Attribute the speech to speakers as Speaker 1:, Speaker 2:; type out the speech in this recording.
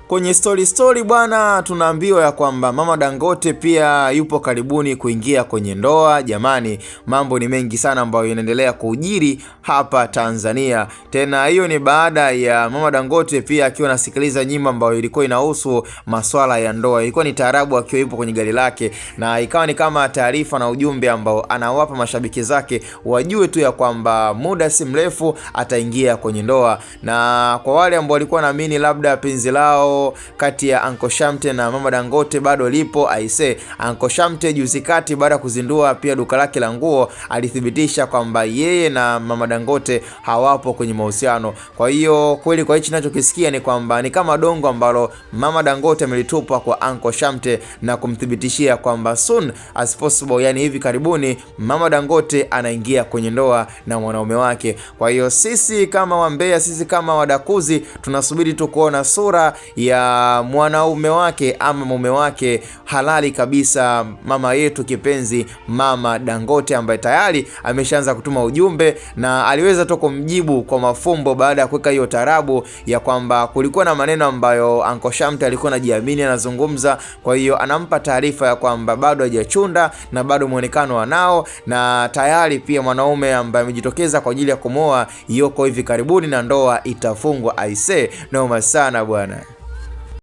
Speaker 1: Kwenye story bwana, tunaambiwa ya kwamba Mama Dangote pia yupo karibuni kuingia kwenye ndoa. Jamani, mambo ni mengi sana ambayo yanaendelea kujiri hapa Tanzania. Tena hiyo ni baada ya Mama Dangote pia akiwa anasikiliza nyimbo ambayo ilikuwa inahusu masuala ya ndoa. Ilikuwa ni taarabu akiwa yupo kwenye gari lake, na ikawa ni kama taarifa na ujumbe ambao anawapa mashabiki zake wajue tu ya kwamba muda si mrefu ataingia kwenye ndoa. Na kwa wale ambao walikuwa naamini labda penzi lao kati ya Uncle Shamte na Mama Dangote bado lipo, aise, Uncle Shamte juzi kati baada ya kuzindua pia duka lake la nguo alithibitisha kwamba yeye na Mama Dangote hawapo kwenye mahusiano. Kwa hiyo kweli kwa hichi ninachokisikia ni kwamba ni kama dongo ambalo Mama Dangote amelitupa kwa Uncle Shamte na kumthibitishia kwamba soon as possible, yani hivi karibuni, Mama Dangote anaingia kwenye ndoa na mwanaume wake. Kwa hiyo sisi kama wambea, sisi kama wadakuzi, tunasubiri tu kuona sura ya mwanaume wake ama mume wake halali kabisa, mama yetu kipenzi Mama Dangote, ambaye tayari ameshaanza kutuma ujumbe na aliweza tu kumjibu kwa mafumbo baada ya kuweka hiyo tarabu ya kwamba kulikuwa na maneno ambayo Uncle Shamte alikuwa anajiamini anazungumza. Kwa hiyo anampa taarifa ya kwamba bado hajachunda na bado muonekano anao, na tayari pia mwanaume ambaye amejitokeza kwa ajili ya kumoa yuko hivi karibuni na ndoa itafungwa. Aise, noma sana bwana.